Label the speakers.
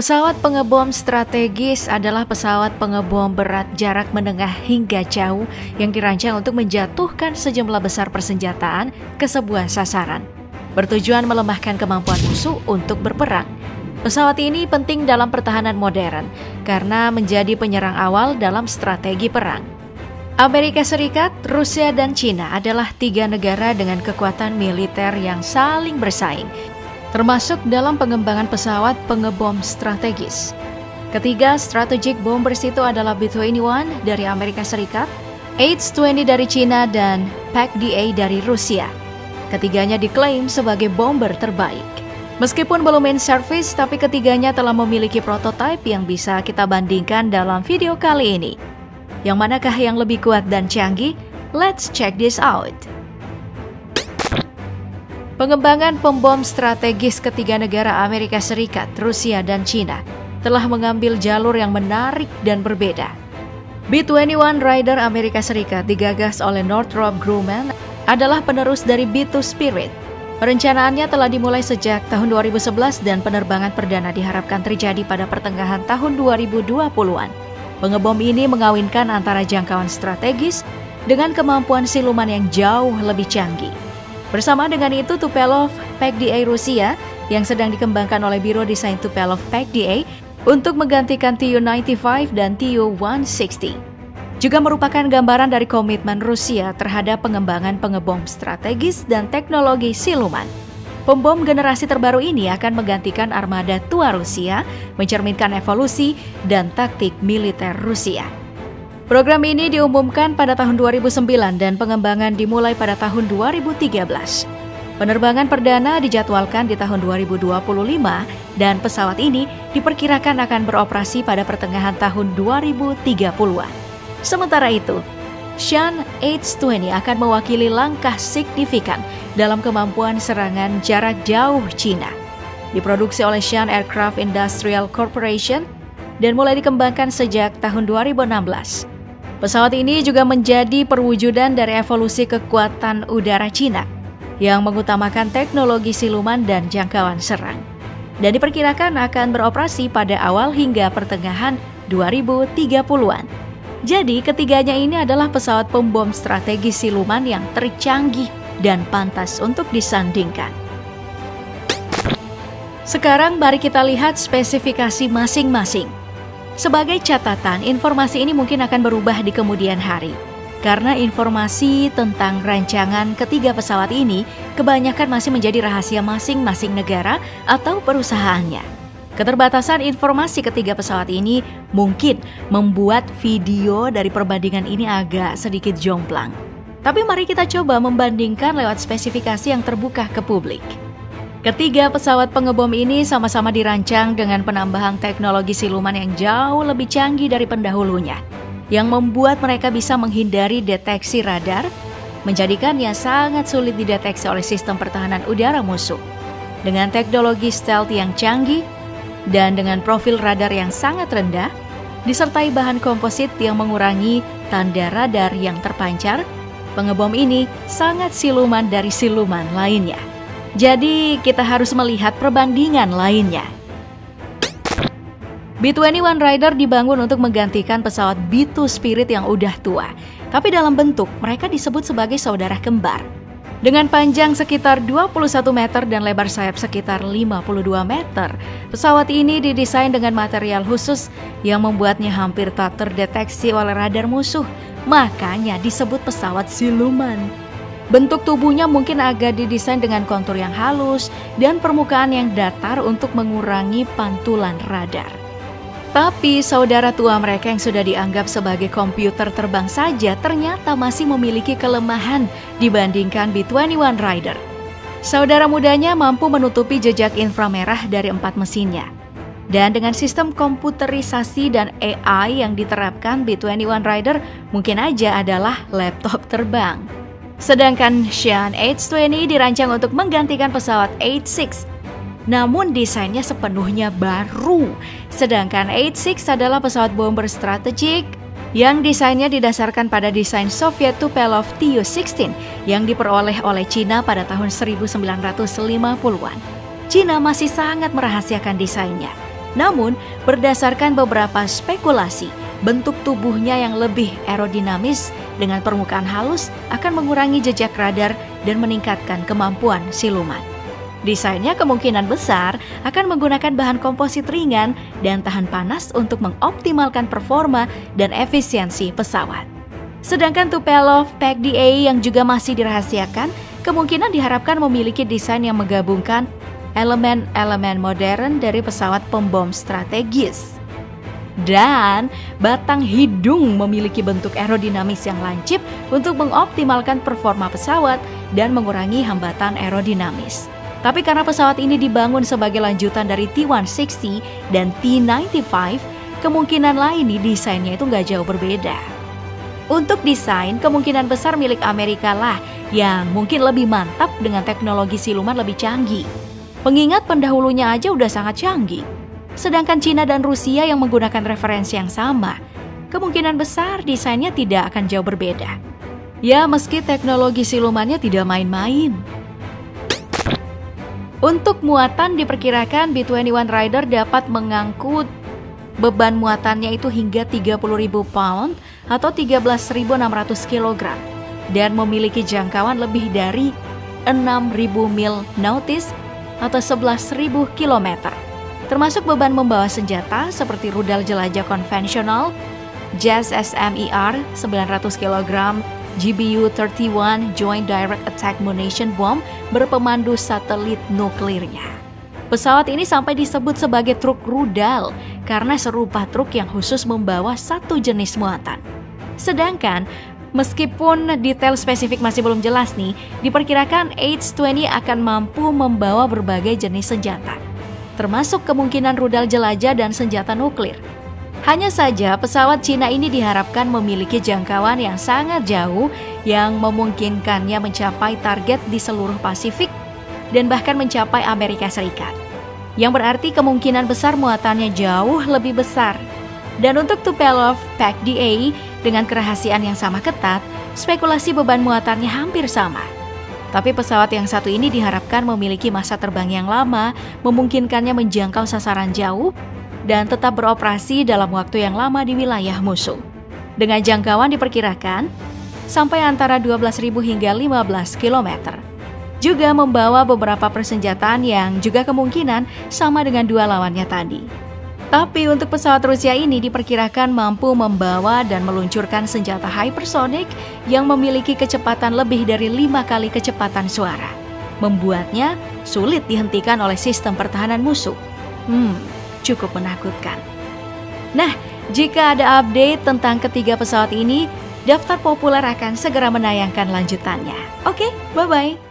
Speaker 1: Pesawat pengebom strategis adalah pesawat pengebom berat jarak menengah hingga jauh yang dirancang untuk menjatuhkan sejumlah besar persenjataan ke sebuah sasaran, bertujuan melemahkan kemampuan musuh untuk berperang. Pesawat ini penting dalam pertahanan modern karena menjadi penyerang awal dalam strategi perang. Amerika Serikat, Rusia, dan Cina adalah tiga negara dengan kekuatan militer yang saling bersaing, termasuk dalam pengembangan pesawat pengebom strategis. Ketiga strategic bombers itu adalah B-21 dari Amerika Serikat, H-20 dari Cina, dan PAC-DA dari Rusia. Ketiganya diklaim sebagai bomber terbaik. Meskipun belum in service, tapi ketiganya telah memiliki prototipe yang bisa kita bandingkan dalam video kali ini. Yang manakah yang lebih kuat dan canggih? Let's check this out. Pengembangan pembom strategis ketiga negara Amerika Serikat, Rusia, dan Cina telah mengambil jalur yang menarik dan berbeda. B-21 Raider Amerika Serikat digagas oleh Northrop Grumman adalah penerus dari B-2 Spirit. Perencanaannya telah dimulai sejak tahun 2011 dan penerbangan perdana diharapkan terjadi pada pertengahan tahun 2020-an. Pengebom ini mengawinkan antara jangkauan strategis dengan kemampuan siluman yang jauh lebih canggih. Bersama dengan itu, Tupolev PAC-DA Rusia yang sedang dikembangkan oleh Biro Desain Tupolev PAC-DA untuk menggantikan Tu-95 dan Tu-160. Juga merupakan gambaran dari komitmen Rusia terhadap pengembangan pengebom strategis dan teknologi siluman. Pembom generasi terbaru ini akan menggantikan armada tua Rusia, mencerminkan evolusi dan taktik militer Rusia. Program ini diumumkan pada tahun 2009 dan pengembangan dimulai pada tahun 2013. Penerbangan perdana dijadwalkan di tahun 2025 dan pesawat ini diperkirakan akan beroperasi pada pertengahan tahun 2030-an. Sementara itu, Xi'an H-20 akan mewakili langkah signifikan dalam kemampuan serangan jarak jauh Cina. Diproduksi oleh Xi'an Aircraft Industrial Corporation dan mulai dikembangkan sejak tahun 2016. Pesawat ini juga menjadi perwujudan dari evolusi kekuatan udara Cina yang mengutamakan teknologi siluman dan jangkauan serang. Dan diperkirakan akan beroperasi pada awal hingga pertengahan 2030-an. Jadi ketiganya ini adalah pesawat pembom strategis siluman yang tercanggih dan pantas untuk disandingkan. Sekarang mari kita lihat spesifikasi masing-masing. Sebagai catatan, informasi ini mungkin akan berubah di kemudian hari. Karena informasi tentang rancangan ketiga pesawat ini kebanyakan masih menjadi rahasia masing-masing negara atau perusahaannya. Keterbatasan informasi ketiga pesawat ini mungkin membuat video dari perbandingan ini agak sedikit jomplang. Tapi mari kita coba membandingkan lewat spesifikasi yang terbuka ke publik. Ketiga pesawat pengebom ini sama-sama dirancang dengan penambahan teknologi siluman yang jauh lebih canggih dari pendahulunya, yang membuat mereka bisa menghindari deteksi radar, menjadikannya sangat sulit dideteksi oleh sistem pertahanan udara musuh. Dengan teknologi stealth yang canggih, dan dengan profil radar yang sangat rendah, disertai bahan komposit yang mengurangi tanda radar yang terpancar, pengebom ini sangat siluman dari siluman lainnya. Jadi kita harus melihat perbandingan lainnya. B-21 Raider dibangun untuk menggantikan pesawat B-2 Spirit yang udah tua, tapi dalam bentuk mereka disebut sebagai saudara kembar. Dengan panjang sekitar 21 meter dan lebar sayap sekitar 52 meter, pesawat ini didesain dengan material khusus yang membuatnya hampir tak terdeteksi oleh radar musuh, makanya disebut pesawat siluman. Bentuk tubuhnya mungkin agak didesain dengan kontur yang halus dan permukaan yang datar untuk mengurangi pantulan radar. Tapi saudara tua mereka yang sudah dianggap sebagai komputer terbang saja ternyata masih memiliki kelemahan dibandingkan B-21 Raider. Saudara mudanya mampu menutupi jejak inframerah dari 4 mesinnya. Dan dengan sistem komputerisasi dan AI yang diterapkan, B-21 Raider mungkin aja adalah laptop terbang. Sedangkan Xi'an H-20 dirancang untuk menggantikan pesawat H-6. Namun desainnya sepenuhnya baru. Sedangkan H-6 adalah pesawat bomber strategik yang desainnya didasarkan pada desain Soviet Tupolev Tu-16 yang diperoleh oleh Cina pada tahun 1950-an. Cina masih sangat merahasiakan desainnya. Namun, berdasarkan beberapa spekulasi, bentuk tubuhnya yang lebih aerodinamis dengan permukaan halus akan mengurangi jejak radar dan meningkatkan kemampuan siluman. Desainnya kemungkinan besar akan menggunakan bahan komposit ringan dan tahan panas untuk mengoptimalkan performa dan efisiensi pesawat. Sedangkan Tupolev PAC-DA yang juga masih dirahasiakan, kemungkinan diharapkan memiliki desain yang menggabungkan elemen-elemen modern dari pesawat pembom strategis. Dan batang hidung memiliki bentuk aerodinamis yang lancip untuk mengoptimalkan performa pesawat dan mengurangi hambatan aerodinamis. Tapi karena pesawat ini dibangun sebagai lanjutan dari T-160 dan T-95, kemungkinan lain nih desainnya itu nggak jauh berbeda. Untuk desain, kemungkinan besar milik Amerika lah yang mungkin lebih mantap dengan teknologi siluman lebih canggih. Pengingat pendahulunya aja udah sangat canggih. Sedangkan Cina dan Rusia yang menggunakan referensi yang sama, kemungkinan besar desainnya tidak akan jauh berbeda. Ya, meski teknologi silumannya tidak main-main. Untuk muatan diperkirakan B-21 Raider dapat mengangkut beban muatannya itu hingga 30.000 pound atau 13.600 kg dan memiliki jangkauan lebih dari 6.000 mil nautis atau 11.000 km. Termasuk beban membawa senjata seperti rudal jelajah konvensional, JAS SMER 900 kg, GBU-31 Joint Direct Attack Munition Bomb berpemandu satelit nuklirnya. Pesawat ini sampai disebut sebagai truk rudal karena serupa truk yang khusus membawa satu jenis muatan. Sedangkan meskipun detail spesifik masih belum jelas nih, diperkirakan H-20 akan mampu membawa berbagai jenis senjata, termasuk kemungkinan rudal jelajah dan senjata nuklir. Hanya saja pesawat Cina ini diharapkan memiliki jangkauan yang sangat jauh yang memungkinkannya mencapai target di seluruh Pasifik dan bahkan mencapai Amerika Serikat. Yang berarti kemungkinan besar muatannya jauh lebih besar. Dan untuk Tupolev PAC-DA dengan kerahasiaan yang sama ketat, spekulasi beban muatannya hampir sama. Tapi pesawat yang satu ini diharapkan memiliki masa terbang yang lama, memungkinkannya menjangkau sasaran jauh, dan tetap beroperasi dalam waktu yang lama di wilayah musuh. Dengan jangkauan diperkirakan sampai antara 12.000 hingga 15 km. Juga membawa beberapa persenjataan yang juga kemungkinan sama dengan dua lawannya tadi. Tapi untuk pesawat Rusia ini diperkirakan mampu membawa dan meluncurkan senjata hypersonic yang memiliki kecepatan lebih dari 5 kali kecepatan suara. Membuatnya sulit dihentikan oleh sistem pertahanan musuh. Cukup menakutkan. Nah, jika ada update tentang ketiga pesawat ini, Daftar Populer akan segera menayangkan lanjutannya. Oke, bye-bye.